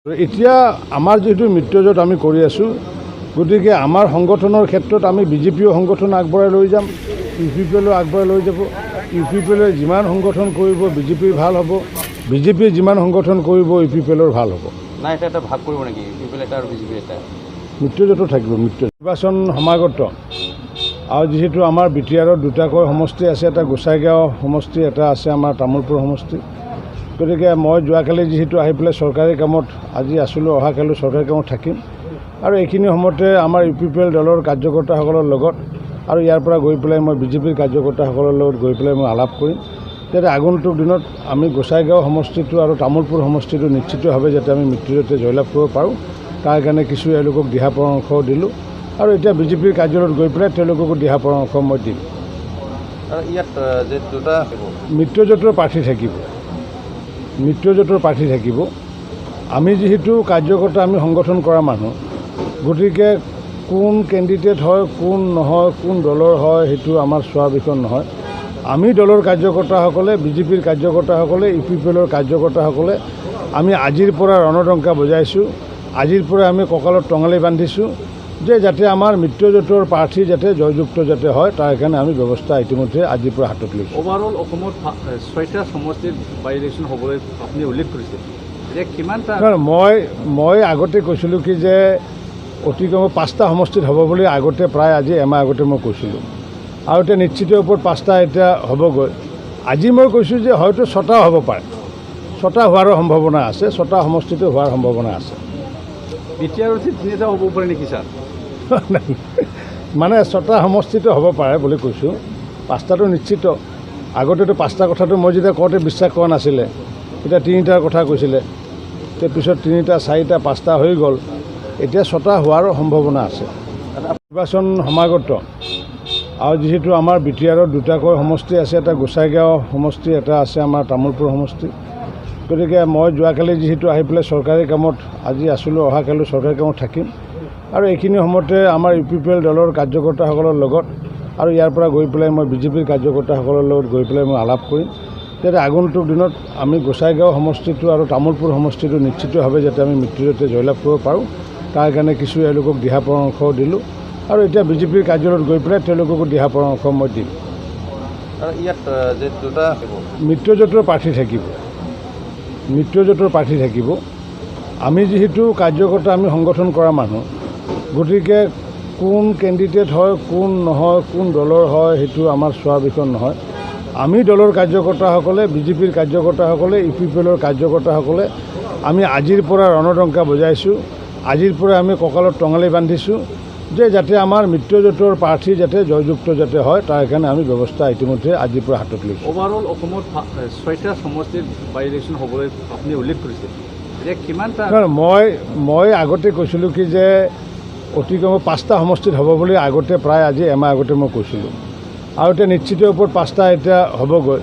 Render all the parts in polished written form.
এতিয়া আমাৰ যেহেতু মিত্ৰজোঁট আমি কৰি আছোঁ, গতিকে আমাৰ সংগঠনৰ ক্ষেত্ৰত আমি বিজেপিও সংগঠন আগবঢ়াই লৈ যাম, UPPLও আগবঢ়াই লৈ যাব। UPPLে যিমান সংগঠন কৰিব বিজেপিৰ ভাল হ'ব, বিজেপিয়ে যিমান সংগঠন কৰিব UPPLৰ ভাল হ'ব। নাই এটা ভাগ কৰিব নেকি UPPL এটা আৰু বিজেপি এটা? মিত্ৰজোঁটো থাকিব। নিৰ্বাচন সমাগত আৰু যিহেতু আমাৰ বিটিআৰত দুটাকৈ সমষ্টি আছে, এটা গোসাইগাঁও সমষ্টি, এটা আছে আমাৰ তামোলপুৰ সমষ্টি। গতিকে মই যোৱাকালি যিহেতু আহি পেলাই চৰকাৰী কামত আজি আছিলোঁ, অহাকালি চৰকাৰী কামত থাকিম আৰু এইখিনি সময়তে আমাৰ UPPL দলৰ কাৰ্যকৰ্তাসকলৰ লগত আৰু ইয়াৰ পৰা গৈ পেলাই মই বিজেপিৰ কাৰ্যকৰ্তাসকলৰ লগত গৈ পেলাই মই আলাপ কৰিম, যাতে আগন্তুক দিনত আমি গোসাইগাঁও সমষ্টিটো আৰু তামোলপুৰ সমষ্টিটো নিশ্চিতভাৱে যাতে আমি মিত্ৰজোঁটে জয়লাভ কৰিব পাৰোঁ, তাৰ কাৰণে কিছু এওঁলোকক দিহা পৰামৰ্শও দিলোঁ আৰু এতিয়া বিজেপিৰ কাৰ্যালয়ত গৈ পেলাই তেওঁলোককো দিহা পৰামৰ্শ মই দিম। আৰু ইয়াত যে দুটা মিত্ৰজোঁটৰ প্ৰাৰ্থী থাকিব, মিত্ৰজোঁটৰ প্ৰাৰ্থী থাকিব। আমি যিহেতু কাৰ্যকৰ্তা, আমি সংগঠন কৰা মানুহ, গতিকে কোন কেণ্ডিডেট হয়, কোন নহয়, কোন দলৰ হয়, সেইটো আমাৰ চোৱাৰ বিষয় নহয়। আমি দলৰ কাৰ্যকৰ্তাসকলে, বিজেপিৰ কাৰ্যকৰ্তাসকলে, UPPLৰ কাৰ্যকৰ্তাসকলে আমি আজিৰ পৰা ৰণডংকা বজাইছোঁ, আজিৰ পৰা আমি কঁকালত টঙালি বান্ধিছোঁ যে যাতে আমাৰ মিত্ৰজোঁটৰ প্ৰাৰ্থী যাতে জয়যুক্ত যাতে হয়, তাৰ কাৰণে আমি ব্যৱস্থা ইতিমধ্যে আজিৰ পৰা হাতত লৈছোঁ। অভাৰঅল অসমত 6টা সমষ্টিত বাই ইলেকশ্যন হ'বলৈ আপুনি উল্লেখ কৰিছে, এতিয়া কিমানটা? মই আগতে কৈছিলোঁ কি যে অতি কমেও 5টা সমষ্টিত হ'ব বুলি আগতে প্ৰায় আজি এমাহ আগতে মই কৈছিলোঁ আৰু এতিয়া নিশ্চিত ওপৰত 5টা এতিয়া হ'বগৈ। আজি মই কৈছোঁ যে হয়তো 6টাও হ'ব পাৰে, 6টা হোৱাৰো সম্ভাৱনা আছে, 6টা সমষ্টিটো হোৱাৰ সম্ভাৱনা আছে। বিটিআৰৰ 3টা হ'ব পাৰে নেকি ছাৰ? মানে 6টা সমষ্টিটো হ'ব পাৰে বুলি কৈছোঁ, 5টাটো নিশ্চিত। আগতেতো 5টা কথাটো মই যেতিয়া কওঁতে বিশ্বাস কৰা নাছিলে, এতিয়া 3টাৰ কথা কৈছিলে, তাৰপিছত 3টা, 4টা, 5টা হৈ গ'ল, এতিয়া 6টা হোৱাৰো সম্ভাৱনা আছে। নিৰ্বাচন সমাগত আৰু যিহেতু আমাৰ বিটিআৰত দুটাকৈ সমষ্টি আছে, এটা গোসাইগাঁও সমষ্টি, এটা আছে আমাৰ তামোলপুৰ সমষ্টি। গতিকে মই যোৱাকালি যিহেতু আহি পেলাই চৰকাৰী কামত আজি আছিলোঁ, অহাকালি চৰকাৰী কামত থাকিম আৰু এইখিনি সময়তে আমাৰ UPPL দলৰ কাৰ্যকৰ্তাসকলৰ লগত আৰু ইয়াৰ পৰা গৈ পেলাই মই বিজেপিৰ কাৰ্যকৰ্তাসকলৰ লগত গৈ পেলাই মই আলাপ কৰিম, যাতে আগন্তুক দিনত আমি গোসাইগাঁও সমষ্টিটো আৰু তামোলপুৰ সমষ্টিটো নিশ্চিতভাৱে যাতে আমি মিত্ৰজোঁটে জয়লাভ কৰিব পাৰোঁ, তাৰ কাৰণে কিছু এওঁলোকক দিহা পৰামৰ্শও দিলোঁ আৰু এতিয়া বিজেপিৰ কাৰ্যালয়ত গৈ পেলাই তেওঁলোককো দিহা পৰামৰ্শ মই দিম। আৰু ইয়াত যে দুটা মিত্ৰজোঁটৰ প্ৰাৰ্থী থাকিব, মিত্ৰজোঁটৰ প্ৰাৰ্থী থাকিব। আমি যিহেতু কাৰ্যকৰ্তা, আমি সংগঠন কৰা মানুহ, গতিকে কোন কেণ্ডিডেট হয়, কোন নহয়, কোন দলৰ হয়, সেইটো আমাৰ চোৱাৰ বিষয় নহয়। আমি দলৰ কাৰ্যকৰ্তাসকলে, বিজেপিৰ কাৰ্যকৰ্তাসকলে, UPPLৰ কাৰ্যকৰ্তাসকলে আমি আজিৰ পৰা ৰণডংকা বজাইছোঁ, আজিৰ পৰা আমি কঁকালত টঙালি বান্ধিছোঁ যে যাতে আমাৰ মিত্ৰজোঁটৰ প্ৰাৰ্থী যাতে জয়যুক্ত যাতে হয়, তাৰ কাৰণে আমি ব্যৱস্থা ইতিমধ্যে আজিৰ পৰা হাতত লৈছোঁ। অভাৰঅল অসমত 6টা সমষ্টিত বাই ইলেকশ্যন হ'বলৈ আপুনি উল্লেখ কৰিছে, এতিয়া কিমানটা? মই আগতে কৈছিলোঁ কি যে অতি কমেও 5টা সমষ্টিত হ'ব বুলি আগতে প্ৰায় আজি এমাহ আগতে মই কৈছিলোঁ আৰু এতিয়া নিশ্চিত ওপৰত 5টা এতিয়া হ'বগৈ।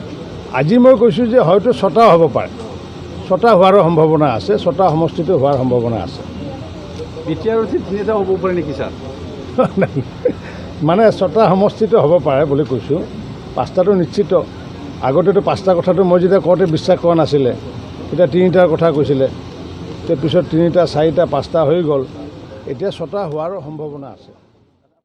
আজি মই কৈছোঁ যে হয়তো 6টাও হ'ব পাৰে, 6টা হোৱাৰো সম্ভাৱনা আছে, 6টা সমষ্টিটো হোৱাৰ সম্ভাৱনা আছে। বিটিআৰৰ 3টা হ'ব পাৰে নেকি ছাৰ? মানে 6টা সমষ্টিটো হ'ব পাৰে বুলি কৈছোঁ, 5টাটো নিশ্চিত। আগতেতো 5টা কথাটো মই যেতিয়া কওঁতে বিশ্বাস কৰা নাছিলে, এতিয়া 3টাৰ কথা কৈছিলে, তাৰপিছত 3টা, 4টা, 5টা হৈ গ'ল, এতিয়া 6টা হোৱাৰো সম্ভাৱনা আছে।